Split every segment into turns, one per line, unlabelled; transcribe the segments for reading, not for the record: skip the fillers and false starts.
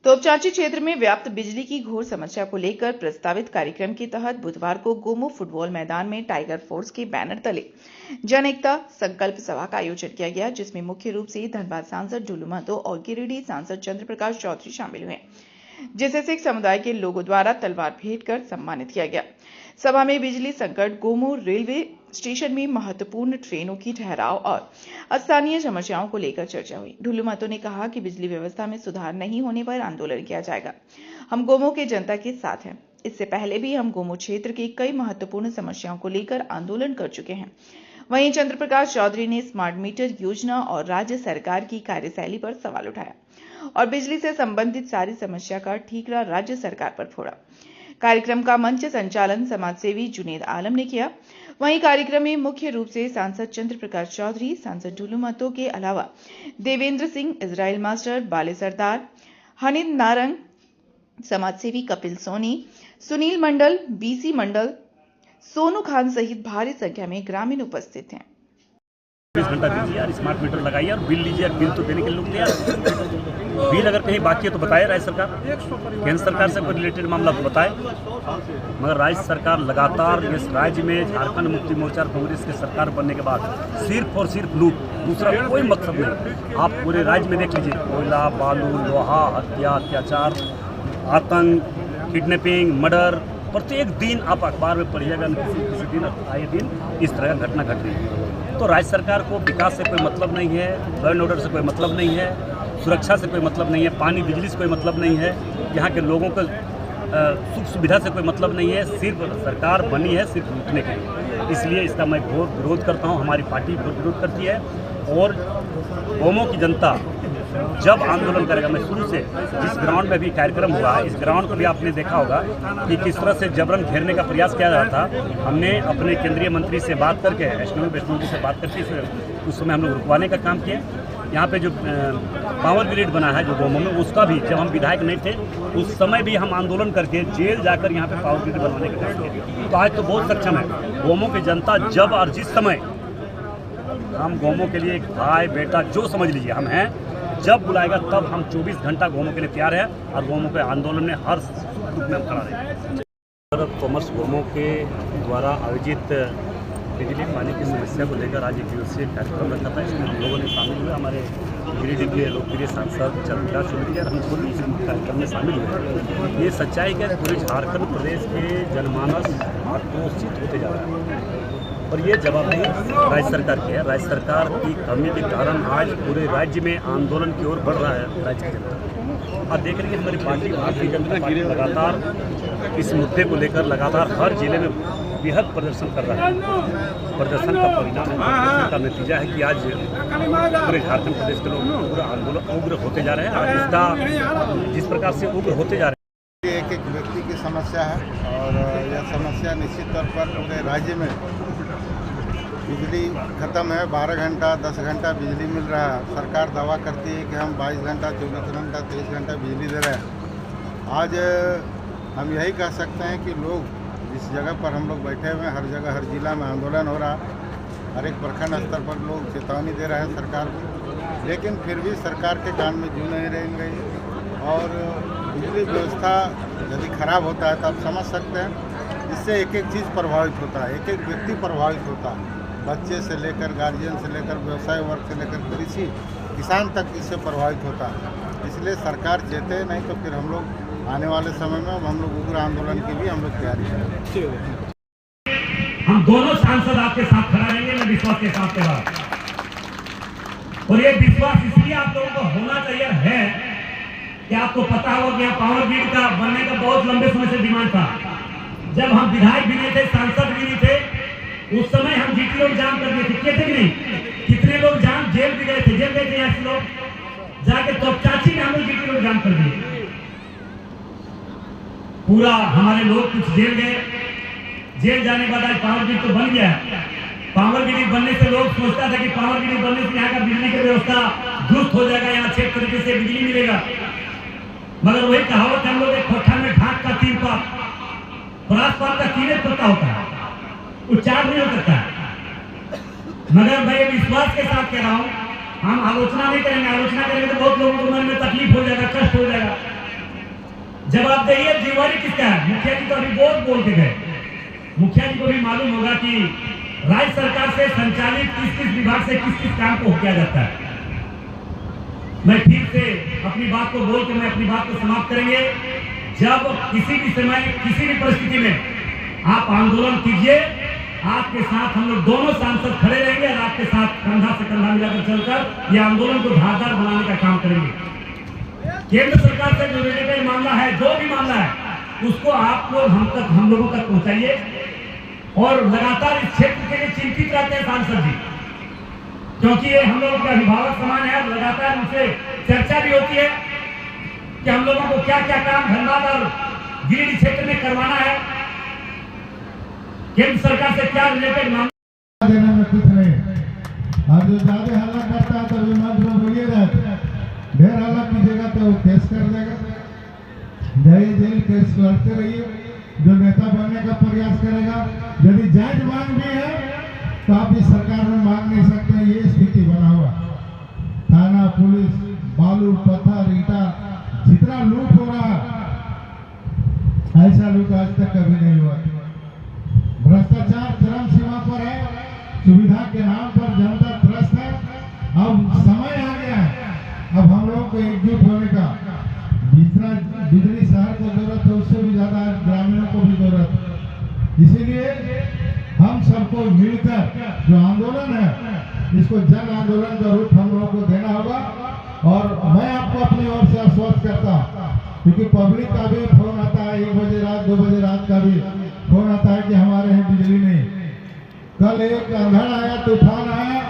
तोपचांची क्षेत्र में व्याप्त बिजली की घोर समस्या को लेकर प्रस्तावित कार्यक्रम के तहत बुधवार को गोमो फुटबॉल मैदान में टाइगर फोर्स के बैनर तले जन एकता संकल्प सभा का आयोजन किया गया, जिसमें मुख्य रूप से धनबाद सांसद ढुलू महतो और गिरिडीह सांसद चंद्र प्रकाश चौधरी शामिल हुए, जिसे सिख समुदाय के लोगों द्वारा तलवार भेंट कर सम्मानित किया गया। सभा में बिजली संकट, गोमो रेलवे स्टेशन में महत्वपूर्ण ट्रेनों की ठहराव और स्थानीय समस्याओं को लेकर चर्चा हुई। ढुलू महतो ने कहा कि बिजली व्यवस्था में सुधार नहीं होने पर आंदोलन किया जाएगा। हम गोमो के जनता के साथ हैं। इससे पहले भी हम गोमो क्षेत्र की कई महत्वपूर्ण समस्याओं को लेकर आंदोलन कर चुके हैं। वहीं चंद्र प्रकाश चौधरी ने स्मार्ट मीटर योजना और राज्य सरकार की कार्यशैली पर सवाल उठाया और बिजली से संबंधित सारी समस्या का ठीकरा राज्य सरकार पर फोड़ा। कार्यक्रम का मंच संचालन समाजसेवी जुनेद आलम ने किया। वहीं कार्यक्रम में मुख्य रूप से सांसद चंद्र प्रकाश चौधरी, सांसद ढुलू महतो के अलावा देवेंद्र सिंह, इजराइल मास्टर, बाले सरदार, हनिद नारंग, समाजसेवी कपिल सोनी, सुनील मंडल, बीसी मंडल, सोनू खान सहित भारी संख्या में ग्रामीण उपस्थित हैं।
20 घंटा दीजिए यार, स्मार्ट मीटर लगाइए और बिल लीजिए। बिल तो देने के लिए लोग तैयार। बिल अगर कहीं बाकी है तो बताए राज्य सरकार, केंद्र सरकार से कोई रिलेटेड मामला तो बताए। मगर राज्य सरकार लगातार इस राज्य में झारखंड मुक्ति मोर्चा कांग्रेस की सरकार बनने के बाद सिर्फ और सिर्फ लूट, दूसरा कोई मकसद नहीं। आप पूरे राज्य में देख लीजिए, कोयला, बालू, लोहा, हत्या, अत्याचार, आतंक, किडनैपिंग, मर्डर, प्रत्येक दिन आप अखबार में पढ़िएगा, किसी दिन आए दिन इस तरह का घटना घट रही है। तो राज्य सरकार को विकास से कोई मतलब नहीं है, लॉ एंड ऑर्डर से कोई मतलब नहीं है, सुरक्षा से कोई मतलब नहीं है, पानी बिजली से कोई मतलब नहीं है, यहाँ के लोगों को सुख सुविधा से कोई मतलब नहीं है। सिर्फ सरकार बनी है सिर्फ लूटने के लिए। इसलिए इसका मैं घोर विरोध करता हूँ, हमारी पार्टी घोर विरोध करती है। और गोमो की जनता जब आंदोलन करेगा, मैं शुरू से जिस ग्राउंड में भी कार्यक्रम हुआ, इस ग्राउंड को भी आपने देखा होगा कि किस तरह से जबरन घेरने का प्रयास किया रहा था। हमने अपने केंद्रीय मंत्री से बात करके, वैष्णव जी से बात करके उस समय हम लोग रुकवाने का काम किया। यहाँ पे जो पावर ग्रिड बना है जो गोमो में, उसका भी जब हम विधायक नहीं थे उस समय भी हम आंदोलन करके जेल जाकर यहाँ पे पावर ग्रिड बनवाने का काम किया। तो आज तो बहुत सक्षम है गोमो की जनता। जब और जिस समय हम गोमो के लिए एक भाई बेटा जो समझ लीजिए हम हैं, जब बुलाएगा तब हम 24 घंटा गोमो के लिए तैयार है और गोमो के आंदोलन में हर रूप में हम खड़ा रहेंगे। कॉमर्स गोमो के द्वारा आयोजित बिजली पानी की समस्या को लेकर आज एक दिवसीय कार्यक्रम रखा था। इसमें लोगों ने शामिल हुए, हमारे गिरिडीह के लोकप्रिय सांसद चंद्र प्रकाश चौधरी और हम खुद इस कार्यक्रम में शामिल हुए। ये सच्चाई है, पूरे झारखंड प्रदेश के जनमानस आक्रोशित होते जा रहा है और ये जवाबदेही राज्य सरकार की है। राज्य सरकार की कमी के कारण आज पूरे राज्य में आंदोलन की ओर बढ़ रहा है राज्य की जनता। आप देख रही है हमारी पार्टी भारतीय जनता पार्टी लगातार इस मुद्दे को लेकर लगातार हर जिले में बेहद प्रदर्शन कर रहा है। प्रदर्शन का परिणाम है, का नतीजा है कि आज पूरे झारखंड प्रदेश के लोग पूरा आंदोलन उग्र होते जा रहे हैं। और इसका जिस प्रकार से उग्र होते जा रहे हैं,
एक व्यक्ति की समस्या है और यह समस्या निश्चित तौर पर पूरे राज्य में बिजली खत्म है। 12 घंटा 10 घंटा बिजली मिल रहा है। सरकार दावा करती है कि हम 22 घंटा 24 घंटा 23 घंटा बिजली दे रहे हैं। आज हम यही कह सकते हैं कि लोग जिस जगह पर हम लोग बैठे हुए हैं, हर जगह हर जिला में आंदोलन हो रहा है। हर एक प्रखंड स्तर पर लोग चेतावनी दे रहे हैं सरकार को, लेकिन फिर भी सरकार के कान में जू नहीं रह गई। और बिजली व्यवस्था यदि खराब होता है तो आप समझ सकते हैं इससे एक एक चीज़ प्रभावित होता है, एक एक व्यक्ति प्रभावित होता है, बच्चे से लेकर गार्जियन से लेकर व्यवसाय वर्ग से लेकर कृषि किसान तक इससे प्रभावित होता है। इसलिए सरकार चेते, नहीं तो फिर हम लोग आने वाले समय में हम लोग उग्र आंदोलन की भी हम लोग तैयारी करेंगे।
हम दोनों सांसद आपके साथ खड़ा रहेंगे, मैं विश्वास के साथ कह रहा हूं। और ये विश्वास इसलिए आप लोगों को होना चाहिए है कि आपको पता होगा कि यहाँ पावर ग्रिड का बनने का बहुत लंबे समय से डिमांड था। जब हम विधायक भी नहीं थे, सांसद भी नहीं थे, उस समय हम जीटी लोग जाम कर दिए थे, किए थे कि नहीं? कितने लोग जाम जेल भी गए थे, जेल गए थे यहाँ से लोग जाके तोपचांची में हम लोग जीटी लोग जाम कर दिए। पूरा हमारे लोग कुछ जेल गए, जेल जाने के बाद आज पावर ग्रिड तो बन गया। पावर ग्रिड बनने से लोग सोचता था कि पावर ग्रिड बनने से यहाँ का बिजली की व्यवस्था दुरुस्त हो जाएगा, यहाँ अच्छे तरीके से बिजली मिलेगा। मगर वही कहावत हम लोग एक खोखा में ढाक का 3 पात, परास का 3 पत्ता होता है, उच्चार नहीं हो सकता। मगर मैं विश्वास के साथ कह रहा हूं, हम आलोचना नहीं करेंगे। आलोचना करेंगे तो बहुत लोगों को मन में तकलीफ हो जाएगा, कष्ट हो जाएगा। जवाब देइए जिम्मेवारी किसका है? मुखिया जी तो अभी बहुत बोल के गए। मुखिया जी को भी मालूम होगा कि राज्य सरकार से संचालित किस किस विभाग से किस किस काम को किया जाता है। मैं ठीक से अपनी बात को बोल के मैं अपनी बात को समाप्त करेंगे। जब किसी भी समय किसी भी परिस्थिति में आप आंदोलन कीजिए, आपके साथ हम लोग दोनों सांसद खड़े रहेंगे और आपके साथ कंधा से कंधा मिलाकर चलकर ये आंदोलन को धारदार बनाने का काम करेंगे। केंद्र सरकार से जो रिलेटेड मामला है, जो भी मामला है, उसको आप लोग हम लोगों तक पहुंचाइए। और लगातार इस क्षेत्र के लिए चिंतित रहते हैं सांसद जी, क्योंकि ये हम लोगों का अभिभावक समान है। लगातार उनसे चर्चा भी होती है कि हम लोगों को क्या क्या काम धनबाद और गिरिडीह क्षेत्र में करवाना है, केंद्र सरकार से क्या रिलेटेड मामला
देने में कुछ नहीं। और जो ज्यादा हल्ला करता है तो मंच में बोलिए रहता, ढेर हल्ला कीजिएगा तो केस कर देगा। जेल केस लड़ते रहिए। जो नेता बनने का प्रयास करेगा, यदि जायज मांग भी है तो आप इस सरकार में मांग नहीं सकते। ये स्थिति बना हुआ, थाना पुलिस बालू पत्थर ईटा जितना लूट हो रहा ऐसा लूट आज तक कभी नहीं हुआ। भ्रष्टाचार चरम सीमा पर है, सुविधा के नाम पर जनता त्रस्त है। अब समय आ गया है, अब हम लोगों को एकजुट होने का। जितना बिजली शहर को जरूरत है उससे भी ज्यादा ग्रामीणों को भी जरूरत है। इसीलिए हम सबको मिलकर जो आंदोलन है इसको जन आंदोलन का रूप हम लोगों को देना होगा। और मैं आपको अपनी ओर से आश्वस्त करता हूँ, क्योंकि पब्लिक का भी फोन आता है, 1 बजे रात 2 बजे रात का भी फोन आता है कि हमारे यहाँ बिजली नहीं। कल एक अंधड़ आया, तूफान आया,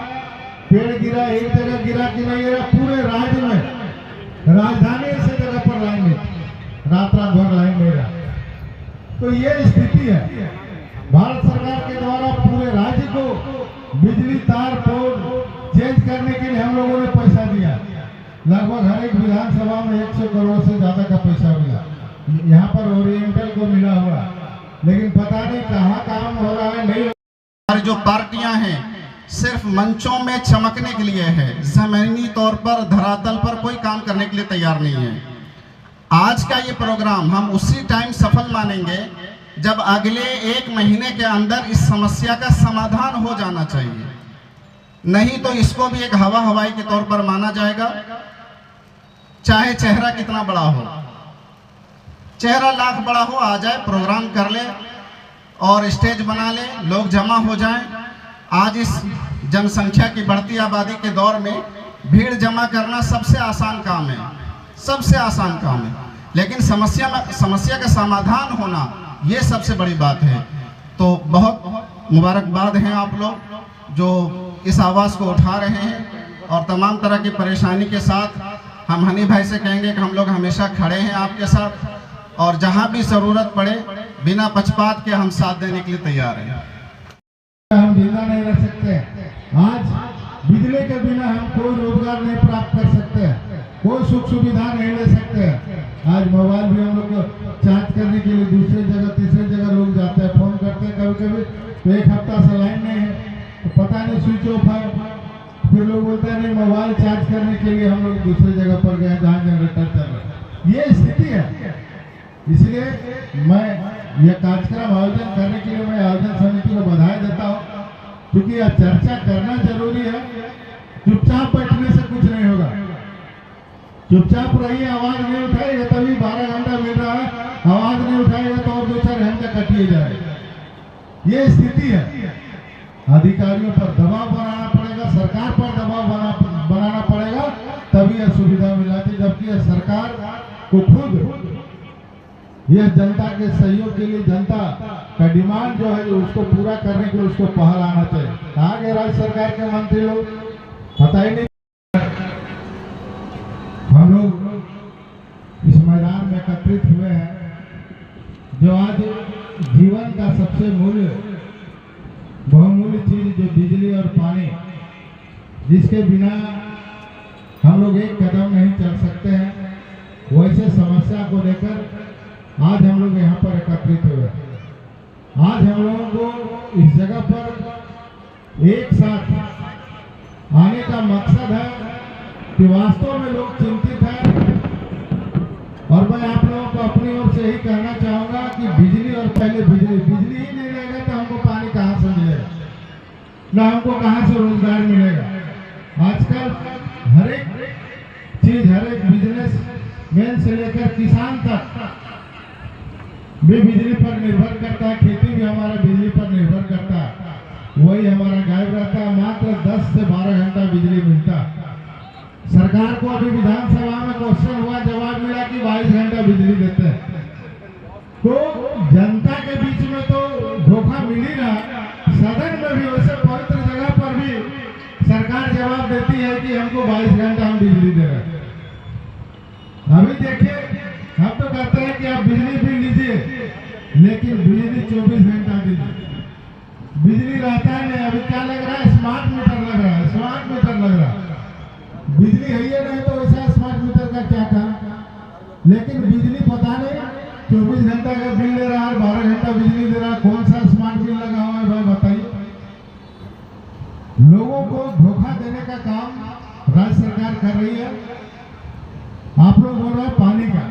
पेड़ गिरा, एक जगह गिरा कि नहीं गिरा, पूरे राज्य में राजधानी ऐसे जगह पर लाइन नहीं, रात भर लाइन नहीं रहा। तो ये स्थिति है। भारत सरकार के द्वारा पूरे राज्य को बिजली तार पोल चेंज करने के लिए हम लोगों ने पैसा दिया। लगभग हर एक विधानसभा में 100 करोड़ से ज्यादा का पैसा मिला। यहाँ पर ओरिएंटल को मिला हुआ, लेकिन पता नहीं कहाँ काम हो रहा है। नहीं,
जो पार्टियां हैं सिर्फ मंचों में चमकने के लिए है, जमीनी तौर पर धरातल पर कोई काम करने के लिए तैयार नहीं है। आज का ये प्रोग्राम हम उसी टाइम सफल मानेंगे जब अगले 1 महीने के अंदर इस समस्या का समाधान हो जाना चाहिए। नहीं तो इसको भी एक हवा हवाई के तौर पर माना जाएगा। चाहे चेहरा कितना बड़ा हो, चेहरा लाख बड़ा हो, आ जाए, प्रोग्राम कर ले और स्टेज बना ले, लोग जमा हो जाएं। आज इस जनसंख्या की बढ़ती आबादी के दौर में भीड़ जमा करना सबसे आसान काम है, सबसे आसान काम है। लेकिन समस्या का समाधान होना ये सबसे बड़ी बात है। तो बहुत मुबारकबाद हैं आप लोग जो इस आवाज़ को उठा रहे हैं। और तमाम तरह की परेशानी के साथ हम हनी भाई से कहेंगे कि हम लोग हमेशा खड़े हैं आपके साथ, और जहां भी ज़रूरत पड़े बिना पक्षपात के हम साथ देने के लिए तैयार हैं।
हम जिंदा नहीं रह सकते। आज बिजली के बिना हम कोई रोजगार नहीं प्राप्त कर सकते, कोई सुख सुविधा नहीं ले सकते। आज मोबाइल भी हम लोग को चार्ज करने के लिए दूसरे जगह तीसरे जगह लोग जाते हैं, फोन करते हैं कभी कभी, तो 1 हफ्ता से लाइन नहीं है, तो पता नहीं स्विच ऑफ है। फिर लोग बोलते हैं नहीं, मोबाइल चार्ज करने के लिए हम लोग दूसरे जगह पर गए जहाँ जनरेटर चल रहा है। ये स्थिति है। इसलिए मैं यह कार्यक्रम आयोजन करने के लिए मैं आयोजन समिति को बधाई देता हूँ, क्योंकि यह चर्चा करना जरूरी है। चुपचाप बैठने से कुछ नहीं होगा। चुपचाप रहिए, आवाज नहीं उठाइए तभी 12 घंटा मिल रहा है, आवाज नहीं उठाएगा तो और 2-4 घंटे कटिए जाएगा। ये स्थिति है। अधिकारियों पर दबाव बनाना पड़ेगा, सरकार पर दबाव बनाना पड़ेगा, तभी यह सुविधा मिलना चाहिए। जबकि यह सरकार को खुद यह जनता के सहयोग के लिए, जनता का डिमांड जो है उसको पूरा करने के लिए उसको पहल आना चाहिए। कहाँ गए राज्य सरकार के मंत्री लोग, पता ही नहीं। हम लोग इस मैदान में एकत्रित हुए हैं, जो आज जीवन का सबसे बहुमूल्य चीज जो बिजली और पानी, जिसके बिना हम लोग एक कदम नहीं चल सकते हैं, वैसे समस्या को लेकर आज हम लोग यहाँ पर एकत्रित हुए। आज हम लोगों को इस जगह पर एक साथ आने का मकसद है कि वास्तव में लोग चिंतित हैं, और मैं आप लोगों को अपनी ओर यही कहना चाहूंगा कि बिजली और पहले बिजली ही नहीं रहेगा तो हमको पानी कहाँ से मिलेगा, ना हमको कहाँ से रोजगार मिलेगा। आजकल हर एक चीज, हर एक बिजनेस मैन से लेकर किसान तक भी बिजली पर निर्भर करता है। खेती भी हमारा बिजली पर निर्भर करता है। वही हमारा गायब रहता है। मात्र 10 से 12 घंटा बिजली मिलता। सरकार को अभी विधानसभा में क्वेश्चन हुआ, जवाब मिला कि 22 घंटा बिजली देते हैं। तो जनता के बीच में तो धोखा मिल ही रहा, सदन में भी वैसे पवित्र जगह पर भी सरकार जवाब देती है कि हमको 22 घंटा हम बिजली दे रहे हैं। अभी देखिए, हम तो कहते हैं कि आप बिजली बिल लीजिए, लेकिन बिजली 24 घंटा दीजिए। बिजली रहता है नहीं। अभी क्या लग रहा है, स्मार्ट मीटर लग रहा है, स्मार्ट मीटर लग रहा है। बिजली है ही नहीं तो वैसा स्मार्ट मीटर का क्या काम। लेकिन बिजली पता नहीं 24 घंटा का बिल ले रहा है, 12 घंटा बिजली दे रहा है। कौन सा स्मार्ट बिल लगा हुआ है भाई बताइए। लोगों को धोखा देने का काम राज्य सरकार कर रही है। आप लोग बोल रहे हैं पानी का,